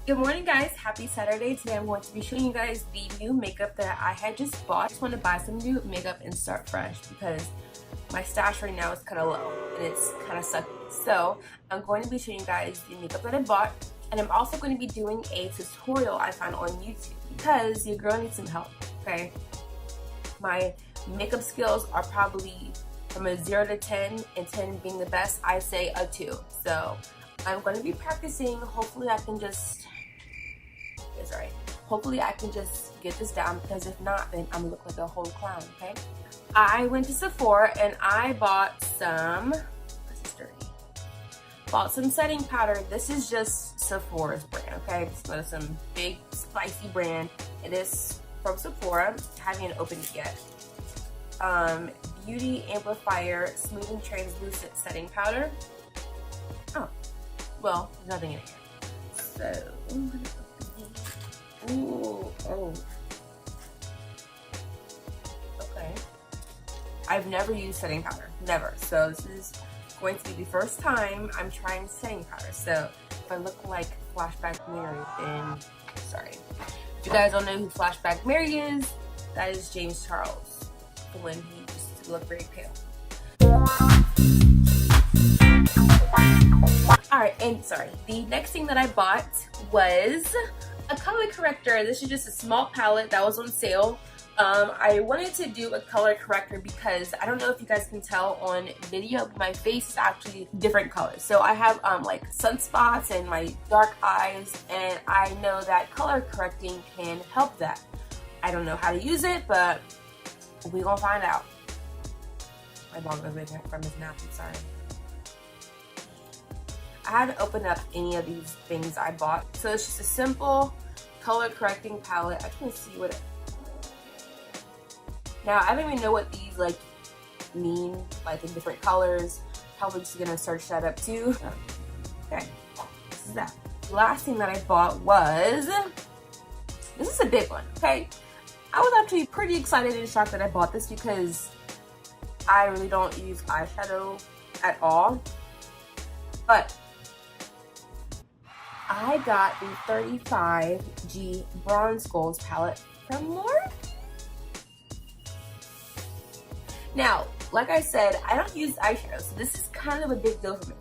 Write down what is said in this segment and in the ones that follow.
Good morning, guys. Happy Saturday. Today I'm going to be showing you guys the new makeup that I had just bought. I just want to buy some new makeup and start fresh because my stash right now is kind of low and it's kind of sucky. So I'm going to be showing you guys the makeup that I bought, and I'm also going to be doing a tutorial I found on YouTube because your girl needs some help, okay? My makeup skills are probably from a 0 to 10, and 10 being the best, I say a 2. So I'm going to be practicing. Hopefully I can just get this down, because if not, then I'm gonna look like a whole clown, okay? I went to Sephora and I bought some, bought some setting powder. This is just Sephora's brand, okay? It's not some big spicy brand. It is from Sephora. I haven't even opened it yet. Beauty Amplifier Smoothing Translucent Setting Powder. Oh, well, there's nothing in it yet. So, ooh, oh. Okay. I've never used setting powder, never. So this is going to be the first time I'm trying setting powder. So if I look like Flashback Mary, then sorry. If you guys don't know who Flashback Mary is, that is James Charles, when he used to look very pale. Alright, and sorry, the next thing that I bought was a color corrector. This is just a small palette that was on sale. I wanted to do a color corrector because I don't know if you guys can tell on video, but my face is actually different colors. So I have like sunspots and my dark eyes, and I know that color correcting can help that. I don't know how to use it, but we gonna find out. My dog was waking up from his nap, I'm sorry. I haven't opened up any of these things I bought. So it's just a simple color correcting palette. I just want to see what it... Now, I don't even know what these like mean, like in different colors. Probably just gonna search that up too. Okay, this is that. The last thing that I bought was, this is a big one, okay? I was actually pretty excited and shocked that I bought this because I really don't use eyeshadow at all. But I got the 35G Bronze Goals palette from Morphe. Now, like I said, I don't use eyeshadow, so this is kind of a big deal for me.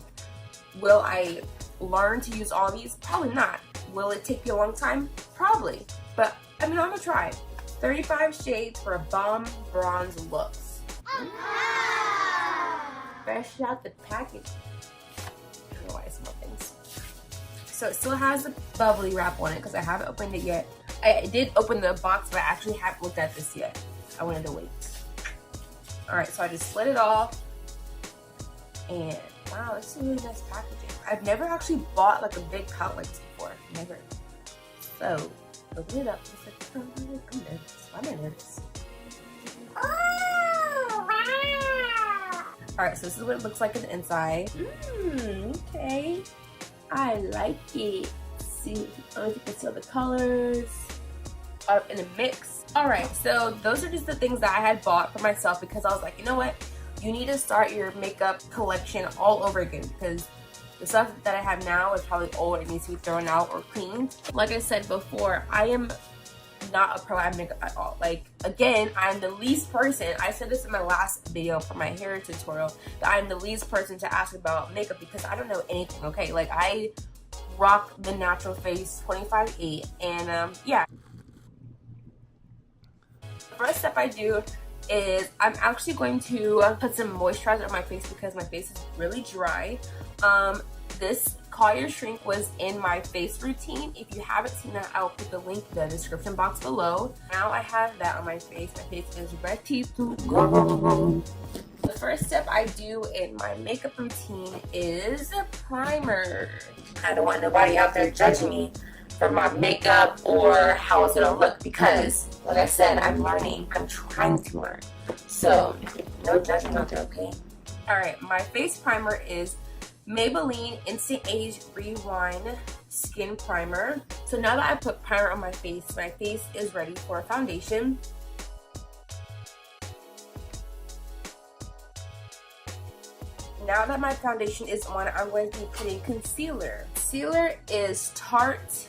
Will I learn to use all these? Probably not. Will it take me a long time? Probably. But, I mean, I'm gonna try. 35 shades for a bomb bronze looks. Fresh out the package. I don't know why I smell things. So it still has the bubbly wrap on it because I haven't opened it yet. I did open the box, but I actually haven't looked at this yet. I wanted to wait. Alright, so I just split it off. And wow, this is really nice packaging. I've never actually bought like a big palette like this before. Never. So, open it up. I'm nervous. Why am I nervous? Oh, wow. Alright, so this is what it looks like on the inside. Okay. I like it. See, I don't know if you can see all the colors in a mix. Alright, so those are just the things that I had bought for myself because I was like, you know what? You need to start your makeup collection all over again because the stuff that I have now is probably old. It needs to be thrown out or cleaned. Like I said before, I am not a pro at makeup at all. Like, again, I'm the least person, I said this in my last video for my hair tutorial, that I'm the least person to ask about makeup because I don't know anything, okay? Like, I rock the natural face 25/8, and yeah. The first step I do is I'm actually going to put some moisturizer on my face because my face is really dry. This Call Your Shrink was in my face routine. If you haven't seen that, I'll put the link in the description box below. Now I have that on my face. My face is ready to go. The first step I do in my makeup routine is primer. I don't want nobody out there judging me for my makeup or how it's gonna look because, like I said, I'm learning. I'm trying to learn. So, no judging out there, okay? Alright, my face primer is Maybelline Instant Age Rewind Skin Primer. So now that I put primer on my face is ready for a foundation. Now that my foundation is on, I'm going to be putting concealer. Concealer is Tarte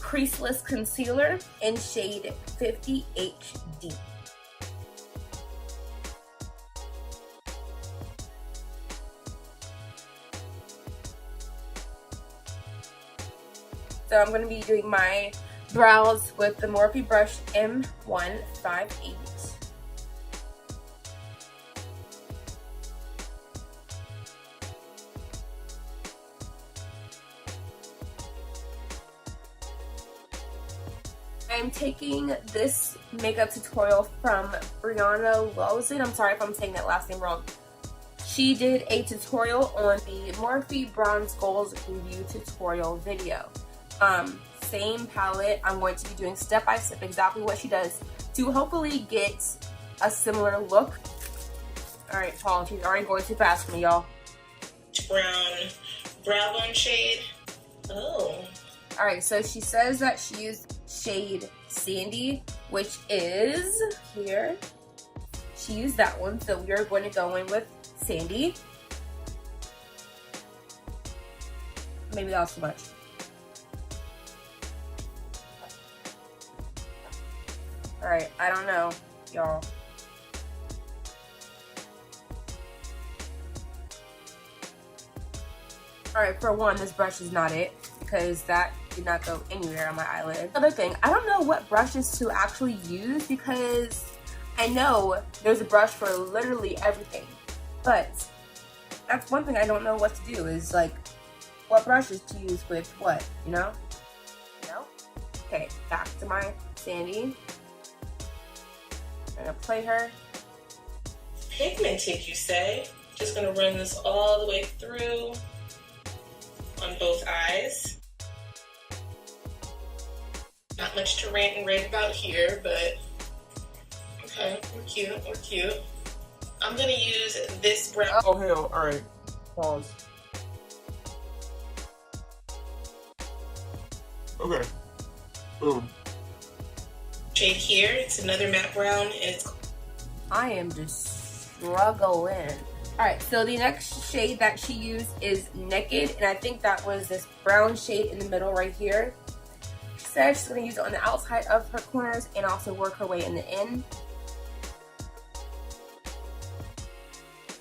Creaseless Concealer in shade 50 HD. So I'm going to be doing my brows with the Morphe brush M158. I'm taking this makeup tutorial from Brianna Lawson. I'm sorry if I'm saying that last name wrong. She did a tutorial on the Morphe Bronze Goals review tutorial video. Same palette. I'm going to be doing step by step exactly what she does to hopefully get a similar look. Alright, Paul, she's already going too fast for me, y'all. Brown brow bone shade. Oh. Alright, so she says that she used shade Sandy, which is here. She used that one, so we are going to go in with Sandy. Maybe that was too much. Alright, I don't know, y'all. Alright, for one, this brush is not it, because that did not go anywhere on my eyelid. Another thing, I don't know what brushes to actually use, because I know there's a brush for literally everything. But that's one thing I don't know what to do, is like, what brushes to use with what, you know? Okay, back to my Sandy. I'm gonna play her. Pigmented, you say? Just gonna run this all the way through on both eyes. Not much to rant and rave about here, but okay, we're cute, we're cute. I'm gonna use this brown. Oh hell, alright. Pause. Okay. Boom. Shade here. It's another matte brown, and it's... I am just struggling. Alright, so the next shade that she used is Naked, and I think that was this brown shade in the middle right here. She said she's going to use it on the outside of her corners and also work her way in the end.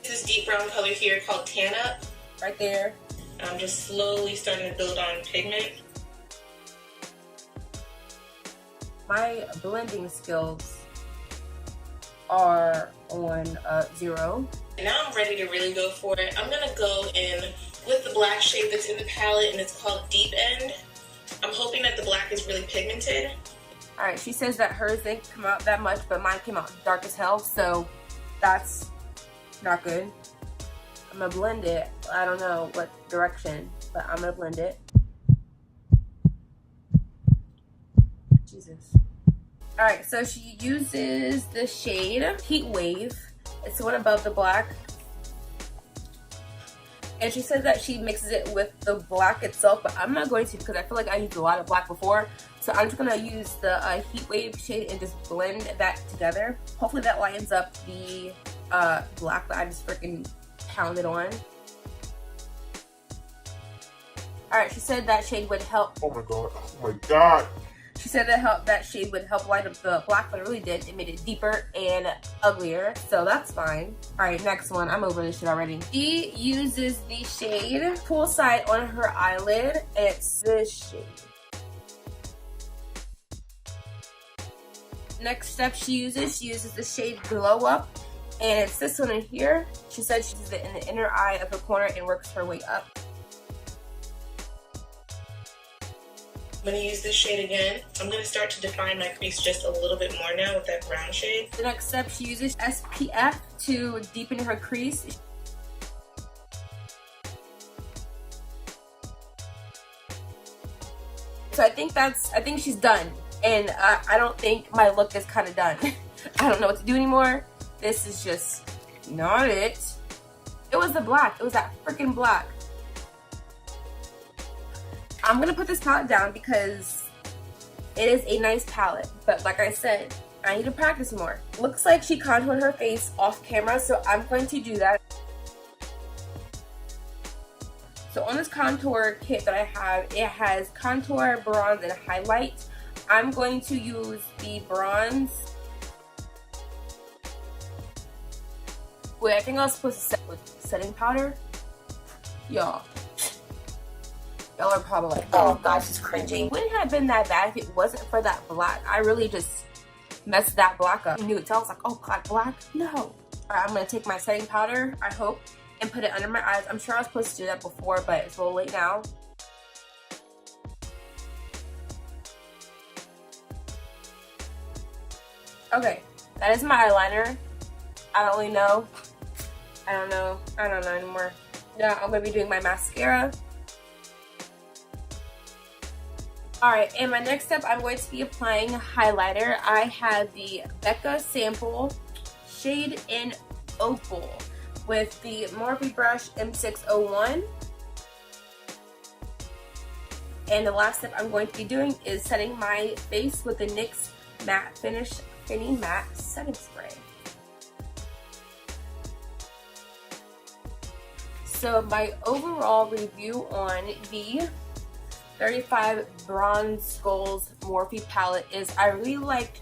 This deep brown color here called Tan Up. Right there. I'm just slowly starting to build on pigment. My blending skills are on 0. And now I'm ready to really go for it. I'm gonna go in with the black shade that's in the palette, and it's called Deep End. I'm hoping that the black is really pigmented. Alright, she says that hers didn't come out that much, but mine came out dark as hell, so that's not good. I'm gonna blend it. I don't know what direction, but I'm gonna blend it. Jesus. Alright, so she uses the shade Heat Wave. It's the one above the black. And she says that she mixes it with the black itself, but I'm not going to because I feel like I used a lot of black before. So I'm just going to use the Heat Wave shade and just blend that together. Hopefully that lightens up the black that I just freaking pounded on. Alright, she said that shade would help. Oh my god. Oh my god. She said that shade would help light up the black, but it really did. It made it deeper and uglier, so that's fine. Alright, next one. I'm over this shit already. She uses the shade Poolside on her eyelid, and it's this shade. Next step she uses the shade Glow Up, and it's this one in here. She said she uses it in the inner eye of her corner and works her way up. I'm going to use this shade again. I'm going to start to define my crease just a little bit more now with that brown shade. The next step, she uses SPF to deepen her crease. So I think she's done. And I don't think my look is kind of done. I don't know what to do anymore. This is just not it. It was the black. It was that freaking black. I'm gonna put this palette down because it is a nice palette, but like I said, I need to practice more. Looks like she contoured her face off camera, so I'm going to do that. So on this contour kit that I have, it has contour, bronze, and highlight. I'm going to use the bronze. Wait, I think I was supposed to set with setting powder. Y'all are probably like, oh gosh, it's cringy. It wouldn't have been that bad if it wasn't for that black. I really just messed that black up. I knew it, so I was like, oh god, black? No. All right, I'm gonna take my setting powder, I hope, and put it under my eyes. I'm sure I was supposed to do that before, but it's a little late now. Okay, that is my eyeliner. I don't really know. I don't know anymore. Now I'm gonna be doing my mascara. Alright, and my next step, I'm going to be applying highlighter. I have the Becca sample shade in Opal with the Morphe brush M601. And the last step I'm going to be doing is setting my face with the NYX Matte Finish Fini Matte Setting Spray. So my overall review on the 35 Bronze Skulls Morphe palette is I really liked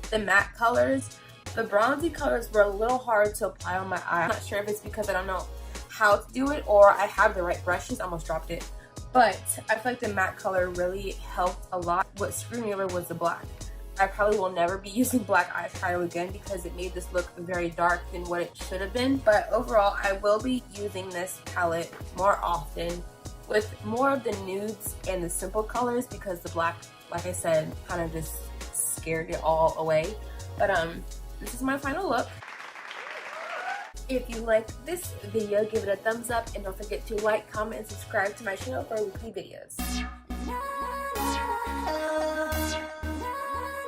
the matte colors. The bronzy colors were a little hard to apply on my eye. I'm not sure if it's because I don't know how to do it or I have the right brushes. I almost dropped it. But I feel like the matte color really helped a lot. What screwed me over was the black. I probably will never be using black eyeshadow again because it made this look very dark than what it should have been. But overall, I will be using this palette more often with more of the nudes and the simple colors because the black, like I said, kind of just scared it all away. But this is my final look. If you liked this video, give it a thumbs up and don't forget to like, comment, and subscribe to my channel for weekly videos.